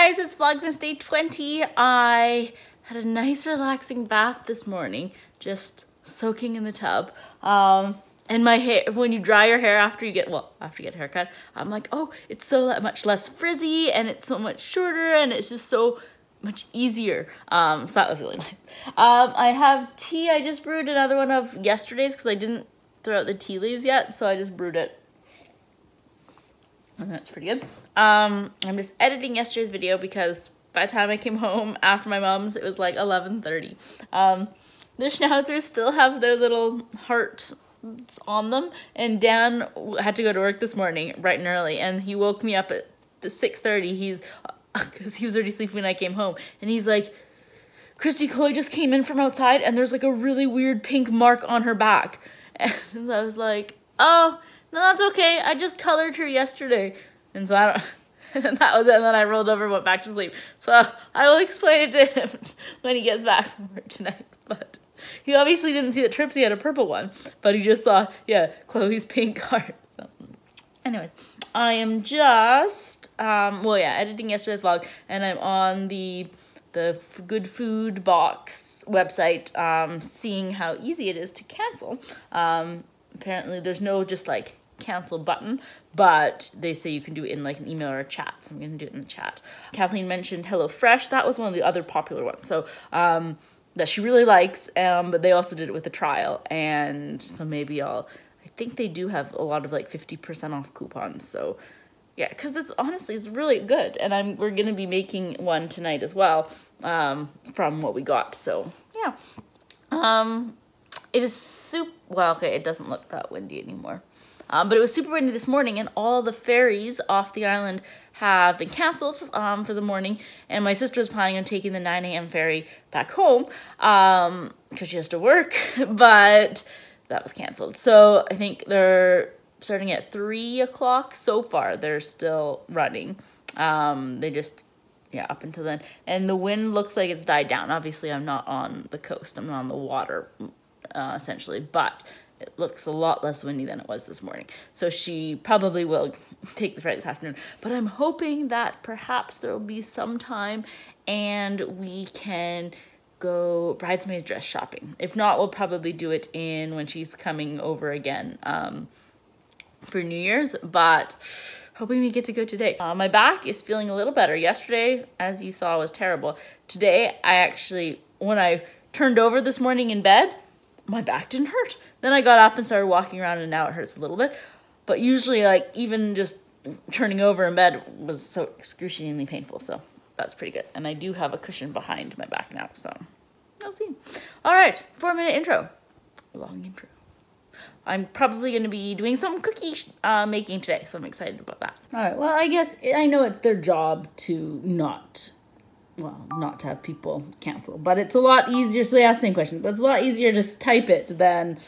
guys, it's Vlogmas day 20. I had a nice relaxing bath this morning, just soaking in the tub. And my hair, when you dry your hair after you get a haircut, I'm like, oh, it's so much less frizzy and it's so much shorter and it's just so much easier. So that was really nice. I have tea. I just brewed another one of yesterday's because I didn't throw out the tea leaves yet, so I just brewed it. And that's pretty good. I'm just editing yesterday's video because by the time I came home after my mom's, it was like 11:30. The schnauzers still have their little heart on them, and Dan had to go to work this morning bright and early, and he woke me up at 6:30. Because he was already sleeping when I came home, and he's like, Christy, Chloe just came in from outside and there's like a really weird pink mark on her back. And I was like, oh, no, that's okay. I just colored her yesterday. And so and that was it. And then I rolled over and went back to sleep. So I will explain it to him when he gets back from work tonight. But he obviously didn't see that Tripsy had a purple one, but he just saw, yeah, Chloe's pink heart. So anyways, I am just, editing yesterday's vlog, and I'm on the Good Food Box website, seeing how easy it is to cancel. Apparently there's no just like cancel button, but they say you can do it in like an email or a chat, so I'm going to do it in the chat. Kathleen mentioned HelloFresh. That was one of the other popular ones, so that she really likes, but they also did it with a trial, and so maybe I think they do have a lot of like 50% off coupons, so yeah, because it's really good, and we're gonna be making one tonight as well, from what we got. So yeah, it is it doesn't look that windy anymore, but it was super windy this morning, and all the ferries off the island have been canceled for the morning, and my sister was planning on taking the 9 a.m. ferry back home because she has to work, but that was canceled. So I think they're starting at 3 o'clock. So far, they're still running. They just, up until then. And the wind looks like it's died down. Obviously, I'm not on the coast. I'm not on the water, essentially. But it looks a lot less windy than it was this morning. So she probably will take the ferry this afternoon. But I'm hoping that perhaps there will be some time and we can go bridesmaid dress shopping. If not, we'll probably do it when she's coming over again for New Year's, but hoping we get to go today. My back is feeling a little better. Yesterday, as you saw, was terrible. Today, when I turned over this morning in bed, my back didn't hurt. Then I got up and started walking around, and now it hurts a little bit. But usually, like, even just turning over in bed was so excruciatingly painful, so that's pretty good. And I do have a cushion behind my back now, so we'll see. All right, 4-minute intro. Long intro. I'm probably going to be doing some cookie making today, so I'm excited about that. All right, well, I guess I know it's their job to not to have people cancel, but it's a lot easier, so they ask the same question, but it's a lot easier to type it than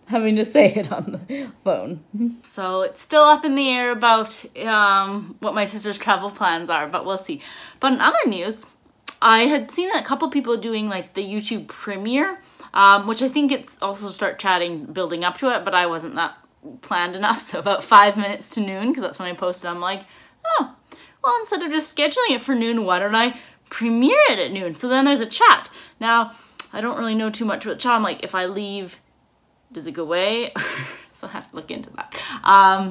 having to say it on the phone. So it's still up in the air about what my sister's travel plans are, but we'll see. But in other news, I had seen a couple people doing like the YouTube premiere, which I think it's also start chatting, building up to it, but I wasn't that planned enough. So about 5 minutes to noon, because that's when I posted, I'm like, oh, well, instead of just scheduling it for noon, why don't I premiere it at noon? So then there's a chat. Now, I don't really know too much about the chat. I'm like, if I leave, does it go away? So I have to look into that.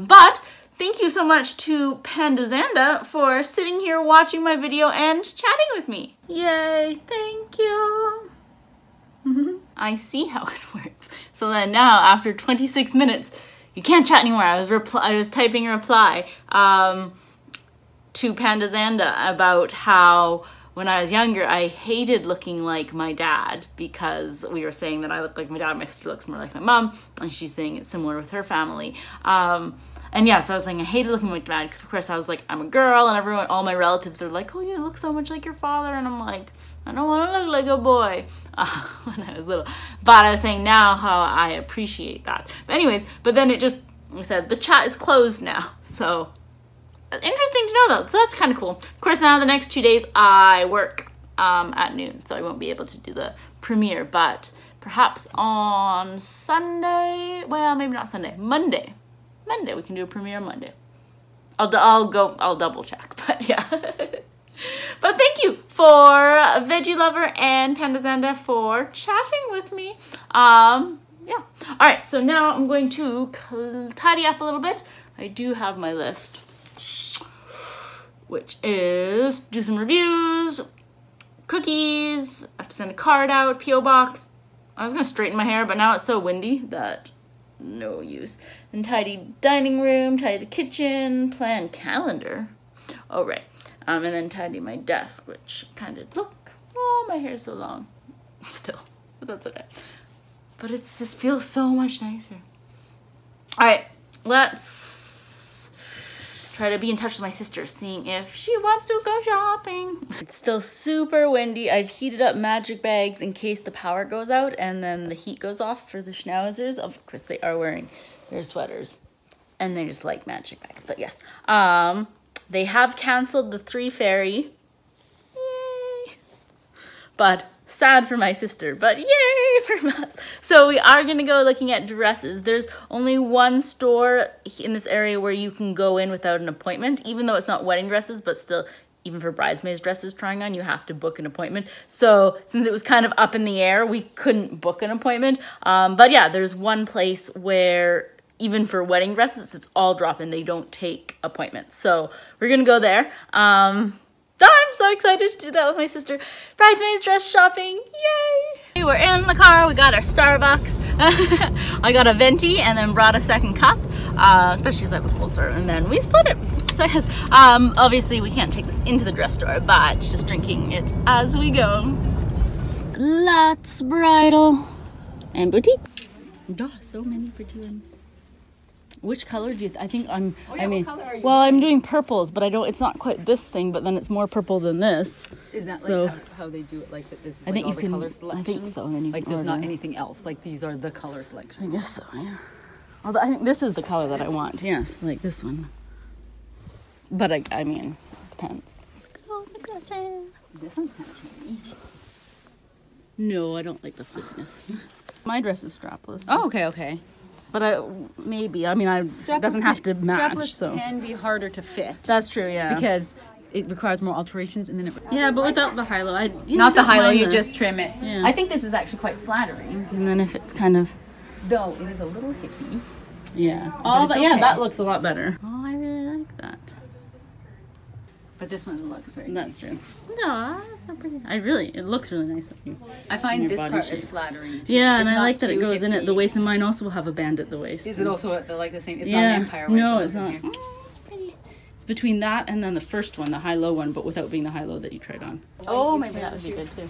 But thank you so much to Panda Zanda for sitting here watching my video and chatting with me. Yay, thank you. I see how it works. So then now, after 26 minutes, you can't chat anymore. I was typing a reply to Panda Zanda about how when I was younger, I hated looking like my dad because we were saying that I look like my dad, my sister looks more like my mom, and she's saying it's similar with her family. And yeah, so I was saying I hated looking like my dad because of course I was like, I'm a girl, and all my relatives are like, oh, you look so much like your father, and I'm like, I don't want to look like a boy when I was little. But I was saying now how I appreciate that. But then it just, I said, the chat is closed now, so interesting to know though, so that's kind of cool. Of course, now the next 2 days I work at noon, so I won't be able to do the premiere, but perhaps on Sunday, well, maybe not Sunday, Monday we can do a premiere on Monday. I'll double check, but yeah. But thank you for Veggie Lover and Panda Zanda for chatting with me. Yeah. All right, so now I'm going to tidy up a little bit. I do have my list, which is do some reviews, cookies, I have to send a card out, P.O. box. I was gonna straighten my hair, but now it's so windy that no use. And tidy dining room, tidy the kitchen, plan calendar. Oh, right. And then tidy my desk, which kind of, look, oh, my hair's so long still, but that's okay. But it just feels so much nicer. All right, let's try to be in touch with my sister, seeing if she wants to go shopping. It's still super windy. I've heated up magic bags in case the power goes out and then the heat goes off for the schnauzers. Of course, they are wearing their sweaters and they just like magic bags, but yes. They have canceled the 3 ferry. Yay! But sad for my sister, but yay for us. So we are gonna go looking at dresses. There's only one store in this area where you can go in without an appointment, even though it's not wedding dresses, but still, even for bridesmaids dresses trying on, you have to book an appointment. So since it was kind of up in the air, we couldn't book an appointment. But yeah, there's one place where even for wedding dresses, it's all drop-in. They don't take appointments. So we're gonna go there. I'm so excited to do that with my sister. Bridesmaids dress shopping, yay! We're in the car, we got our Starbucks. I got a venti and then brought a second cup, especially because I have a cold sore, and then we split it. So yes, obviously we can't take this into the dress store, but just drinking it as we go. Lots bridal and boutique. Duh, so many pretty ones. Which color do you, I think I'm, Oh, yeah, I mean, what color are you well, I'm doing? doing purples, but I don't, it's not quite this thing, but then it's more purple than this. Is that So- like how they do it? Like that this is I like think all you the can- color I selections? think so, and then you Like can there's not order. anything else. Like these are the color I selections. guess so, yeah. Although I think this is the color that I want, yes, like this one. But I mean, depends. Oh, the dresses. This one's kind of pretty. No, I don't like the fleeciness. My dress is strapless. Oh, okay. But maybe, I mean, it doesn't have to match, Strapless so. can be harder to fit That's true, yeah. because it requires more alterations, and then it. Yeah, but without the high-low, Not the high-low, you just trim it. Yeah. I think this is actually quite flattering, And then if it's kind of, though it is a little hippie. yeah. Oh, it's but yeah, okay. that looks a lot better. Oh, I really like that. But this one looks very That's nice. true. No, that's not pretty. It looks really nice on you. I find your this body part shape. is flattering. too. Yeah, It's and I not like that it too goes in at the hippie. waist, and mine also will have a band at the waist. Is it also at the, like the same? It's Yeah. not an empire waist. No, it it's doesn't not. here. It's pretty. It's between that and then the first one, the high-low one, but without being the high-low that you tried on. Oh, maybe that would be good too.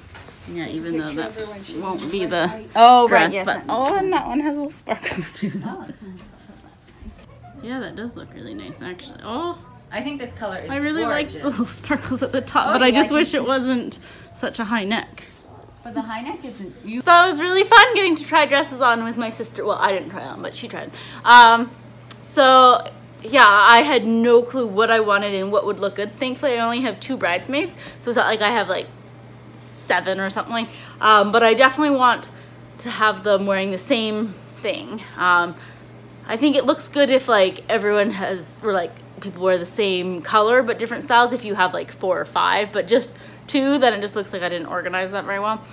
Yeah, even though that won't be the Oh, dress, right. Yes, but that- and that one has little sparkles too. Oh, this one's- Yeah, that does look really nice actually. Oh, I think this color is I really like gorgeous. the little sparkles at the top, Oh, but I you just like wish it it wasn't such a high neck. But the high neck isn't. You So it was really fun getting to try dresses on with my sister. Well, I didn't try on, but she tried. So yeah, I had no clue what I wanted and what would look good. Thankfully, I only have 2 bridesmaids, so it's not like I have like 7 or something. But I definitely want to have them wearing the same thing. I think it looks good if like everyone has, or like people wear the same color but different styles. If you have like 4 or 5, but just 2, then it just looks like I didn't organize that very well.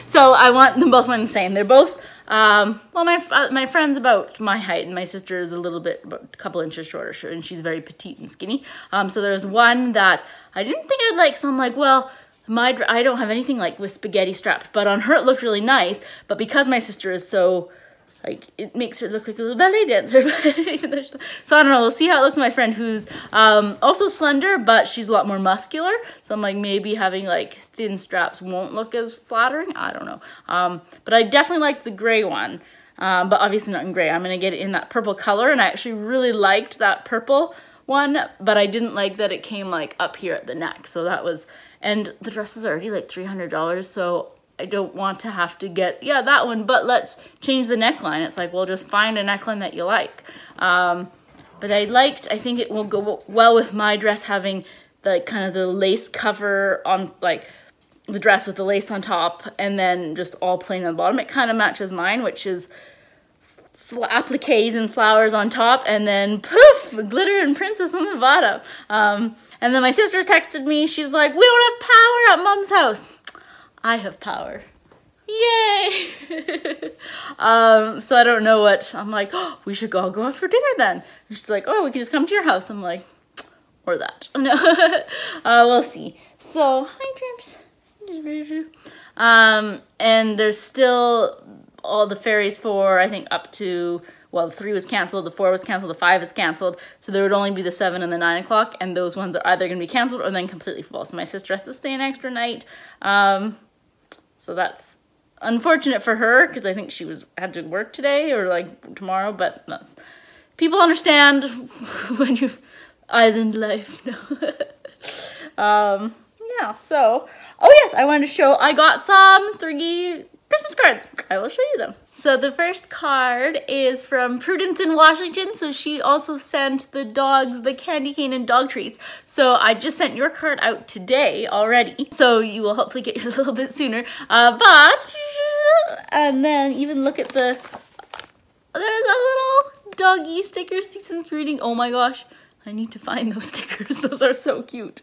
So I want them both wearing the same. They're both, well, my friend's about my height, and my sister is about a couple inches shorter, and she's very petite and skinny. So there was one that I didn't think I'd like, so I'm like, well, I don't have anything like with spaghetti straps, but on her it looked really nice. But because my sister is so, like, it makes her look like a little ballet dancer. So I don't know, we'll see how it looks with my friend who's also slender, but she's a lot more muscular. So I'm like, maybe having like thin straps won't look as flattering. I don't know. But I definitely like the gray one, but obviously not in gray. I'm gonna get it in that purple color, and I actually really liked that purple one, but I didn't like that it came like up here at the neck. So that was, and the dress is already like $300, so I don't want to have to get, yeah, that one, but let's change the neckline. It's like, well, just find a neckline that you like. But I think it will go well with my dress having the kind of the lace cover on, like the dress with the lace on top, and then just all plain on the bottom. It kind of matches mine, which is appliques and flowers on top, and then poof, glitter and princess on the bottom. And then my sister texted me. She's like, we don't have power at Mom's house. I have power. Yay! So I don't know what. I'm like, oh, we should all go out for dinner then. And she's like, oh, we can just come to your house. I'm like, or that. No, we'll see. So, hi, Trimps. And there's still all the ferries for, I think, up to, well, the 3 was canceled, the 4 was canceled, the 5 is canceled. So there would only be the 7 and the 9 o'clock, and those ones are either going to be canceled or then completely full. So my sister has to stay an extra night. So that's unfortunate for her, because I think she had to work today or like tomorrow, but that's, people understand when you island life. No. Yeah, so, oh yes, I wanted to show, I got some 3 Christmas cards. I will show you them. So the first card is from Prudence in Washington. So she also sent the dogs the candy cane and dog treats. So I just sent your card out today already. So you will hopefully get yours a little bit sooner. And then even look at there's a little doggy sticker, season's greeting. Oh my gosh, I need to find those stickers. Those are so cute.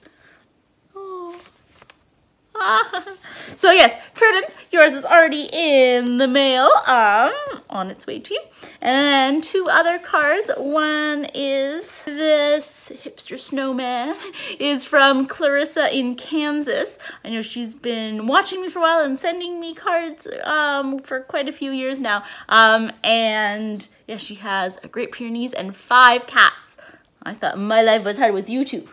So yes, Prudence, yours is already in the mail, on its way to you. And then 2 other cards. One is this hipster snowman, is from Clarissa in Kansas. I know she's been watching me for a while and sending me cards for quite a few years now. And yeah, she has a Great Pyrenees and 5 cats. I thought my life was hard with you 2.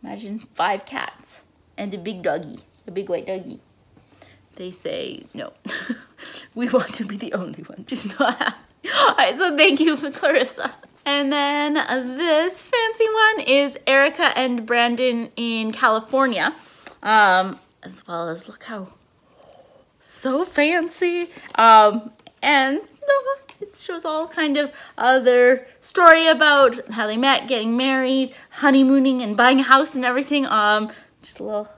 Imagine 5 cats. And a big doggy, a big white doggy. They say no. We want to be the only one. Just not happy. All right, so thank you for Clarissa. And then this fancy one is Erica and Brandon in California. As well as, look how so fancy. And it shows all kind of other story about how they met, getting married, honeymooning, and buying a house and everything. Just a little,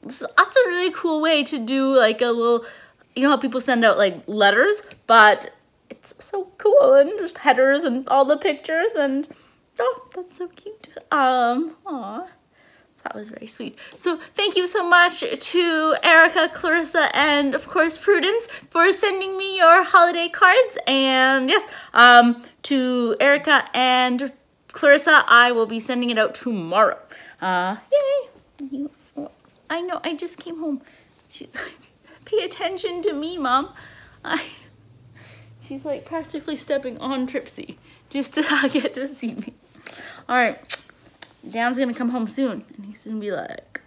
that's a really cool way to do like a little, you know how people send out like letters, but it's so cool, and just headers and all the pictures, and oh, that's so cute. Aw. So that was very sweet. So thank you so much to Erica, Clarissa, and of course Prudence for sending me your holiday cards. And yes, to Erica and Clarissa, I will be sending it out tomorrow. Yay! I know, I just came home. She's like, pay attention to me, Mom. She's like practically stepping on Tripsy just to get to see me. All right, Dan's gonna come home soon, and he's gonna be like,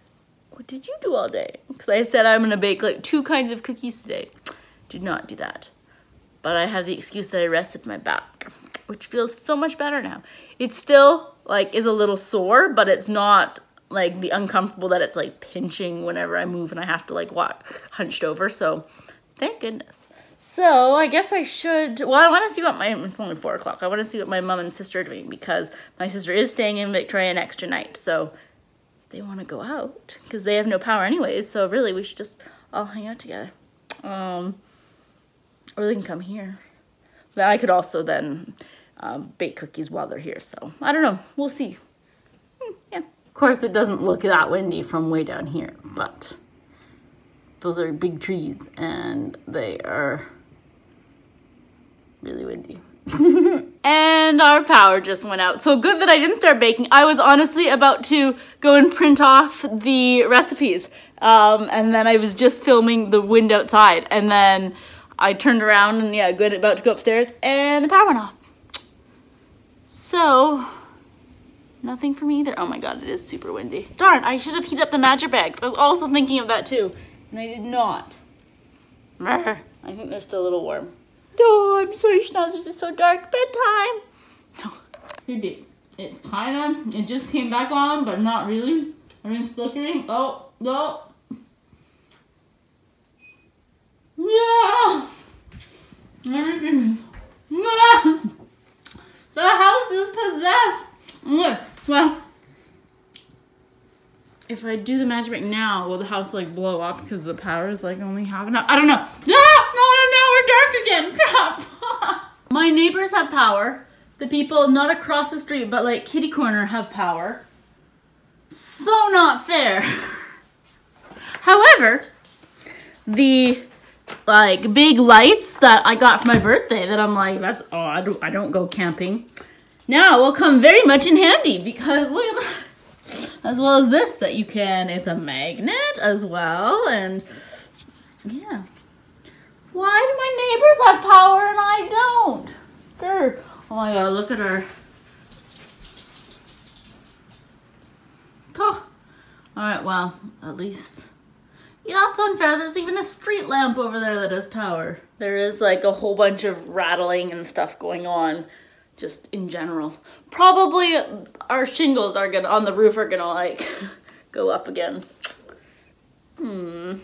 what did you do all day? Because I said I'm gonna bake like 2 kinds of cookies today. Did not do that. But I have the excuse that I rested my back, which feels so much better now. It still like is a little sore, but it's not like the uncomfortable that it's like pinching whenever I move and I have to like walk hunched over. So thank goodness. So I guess I should, well, I want to see what it's only 4 o'clock. I want to see what my mom and sister are doing, because my sister is staying in Victoria an extra night. So they want to go out because they have no power anyways. So really we should just all hang out together. Or they can come here. Then I could also then bake cookies while they're here. So I don't know. We'll see. Yeah. Of course, it doesn't look that windy from way down here, but those are big trees and they are really windy. And our power just went out. So good that I didn't start baking. I was honestly about to go and print off the recipes. And then I was just filming the wind outside. And then I turned around and yeah, about to go upstairs and the power went off. So nothing for me either. Oh my god, it is super windy. Darn, I should have heated up the magic bags. I was also thinking of that too, and I did not. I think they're still a little warm. Oh, I'm sorry, Schnauzers, it's so dark. Bedtime! No. Good day. It's kinda, it just came back on, but not really. Everything's flickering. Oh, no. Yeah! Everything's... The house is possessed! Well, if I do the magic break now, will the house like blow up because the power is like only half enough? I don't know. No, we're dark again. Crap. My neighbors have power. The people not across the street, but like kitty corner, have power. So not fair. However, the like big lights that I got for my birthday that I'm like, that's odd, I don't go camping, now will come very much in handy because look at that. As well as this that you can, it's a magnet as well, and yeah. Why do my neighbors have power and I don't? Grr. Oh my god, look at her. Oh. Alright, well, at least. Yeah, that's unfair. There's even a street lamp over there that has power. There is like a whole bunch of rattling and stuff going on just in general. Probably our shingles are gonna, on the roof are gonna like go up again. But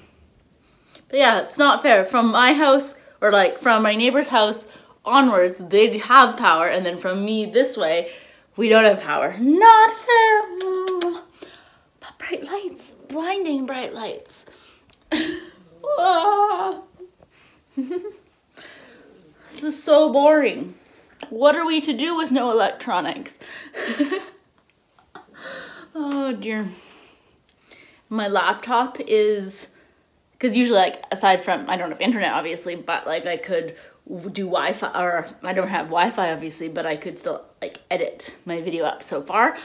yeah, it's not fair. From my house, or like from my neighbor's house onwards, they have power, and then from me this way, we don't have power. Not fair. But bright lights, blinding bright lights. This is so boring. What are we to do with no electronics? Oh dear. My laptop is, because usually like aside from, I don't have internet obviously, but like I could do Wi-Fi, or I don't have Wi-Fi obviously, but I could still like edit my video up so far.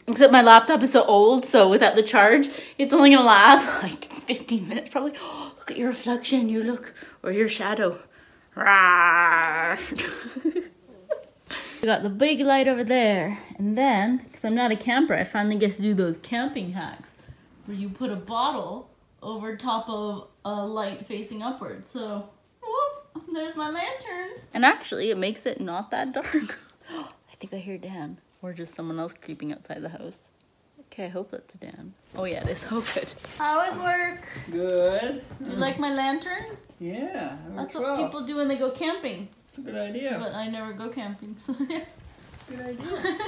Except my laptop is so old, so without the charge, it's only gonna last like 15 minutes probably. Oh, look at your reflection, you look, or your shadow. We got the big light over there, and then, because I'm not a camper, I finally get to do those camping hacks where you put a bottle over top of a light facing upwards. So, whoop, there's my lantern. And actually, it makes it not that dark. I think I hear Dan, or just someone else creeping outside the house. Okay, I hope that's Dan. Oh yeah, it is. Oh good. How is work? Good. You like my lantern? Yeah, That's what people do when they go camping. Good idea. But I never go camping, so yeah. Good idea.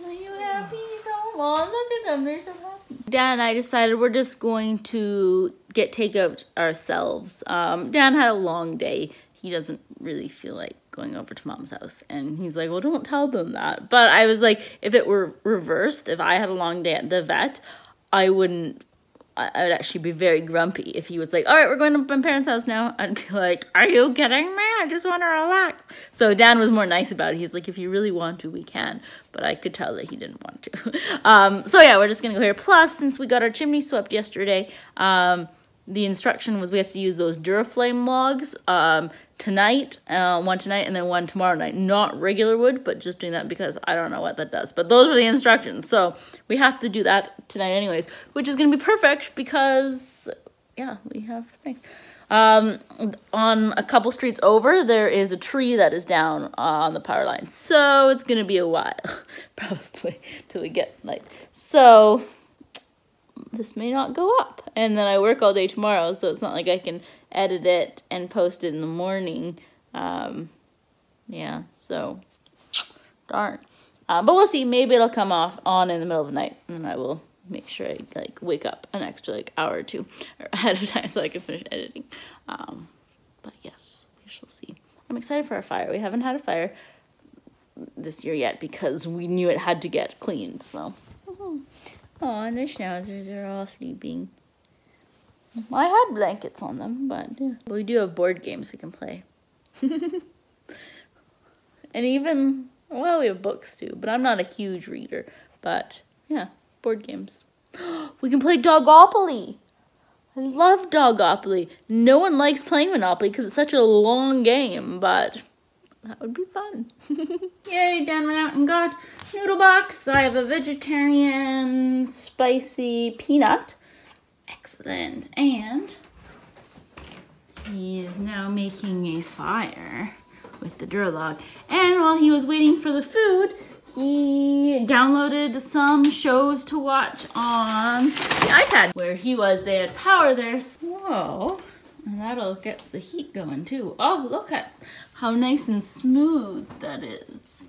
Are you happy? Oh, look at them. They're so happy. Dan and I decided we're just going to get takeout ourselves. Dan had a long day. He doesn't really feel like going over to Mom's house. And he's like, well, don't tell them that. But I was like, if it were reversed, if I had a long day at the vet, I would actually be very grumpy if he was like, all right, we're going to my parents' house now. I'd be like, are you kidding me? I just want to relax. So Dan was more nice about it. He's like, if you really want to, we can. But I could tell that he didn't want to. So yeah, we're just going to go here. Plus, since we got our chimney swept yesterday, the instruction was we have to use those Duraflame logs tonight, one tonight, and then one tomorrow night. Not regular wood, but just doing that because I don't know what that does. But those were the instructions. So we have to do that tonight anyways, which is going to be perfect because, yeah, we have things. On a couple streets over, there is a tree that is down on the power line. So it's going to be a while, probably, till we get light. So this may not go up, and then I work all day tomorrow, so it's not like I can edit it and post it in the morning. Yeah, so darn. But we'll see. Maybe it'll come on in the middle of the night, and then I will make sure I like wake up an extra like hour or two ahead of time so I can finish editing. But yes, we shall see. I'm excited for our fire. We haven't had a fire this year yet because we knew it had to get cleaned. So. Oh, and the schnauzers are all sleeping. I had blankets on them, but yeah. We do have board games we can play. And even, well, we have books too, but I'm not a huge reader. But yeah, board games. We can play Dogopoly. I love Dogopoly. No one likes playing Monopoly because it's such a long game, but that would be fun. Yay, Dan went out and got noodle box. I have a vegetarian spicy peanut. Excellent. And he is now making a fire with the Duralog. And while he was waiting for the food, he downloaded some shows to watch on the iPad. Where he was, they had power there. Whoa. And that'll get the heat going too. Oh, look at how nice and smooth that is.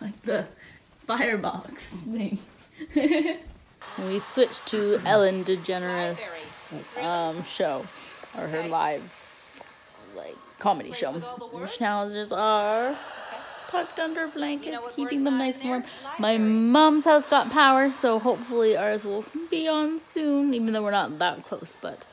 Like the firebox thing. We switched to Ellen DeGeneres show, or her live, like, comedy show. The schnauzers are tucked under blankets, keeping them nice and warm. My mom's house got power, so hopefully ours will be on soon, even though we're not that close, but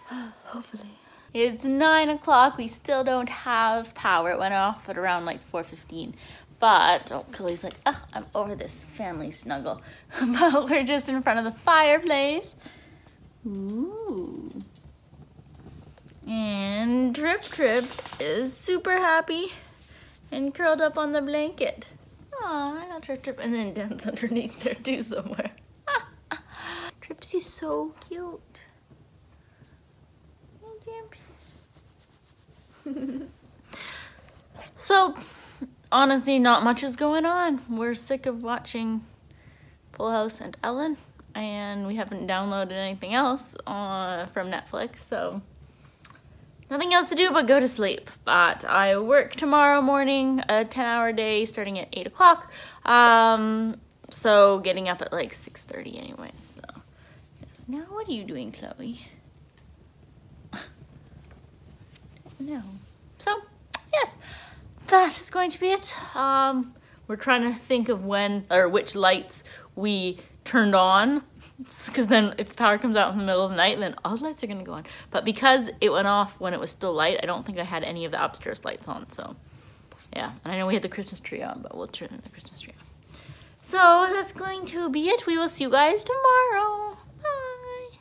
hopefully. It's 9 o'clock. We still don't have power. It went off at around like 4:15. But, oh, Chloe's like, oh, I'm over this family snuggle. But we're just in front of the fireplace. Ooh. And Trip is super happy and curled up on the blanket. Aw, I love Trip. And then Dan's underneath there too somewhere. Tripsy's so cute. So, honestly, not much is going on. We're sick of watching Full House and Ellen, and we haven't downloaded anything else from Netflix, so nothing else to do but go to sleep. But I work tomorrow morning, a 10-hour day starting at 8 o'clock, so getting up at like 6:30 anyway. So yes. Now what are you doing, Chloe? No. So yes, that is going to be it. We're trying to think of when or which lights we turned on, because then if the power comes out in the middle of the night, then all the lights are gonna go on. But because it went off when it was still light, I don't think I had any of the upstairs lights on. So yeah, and I know we had the Christmas tree on, but we'll turn the Christmas tree on. So that's going to be it. We will see you guys tomorrow.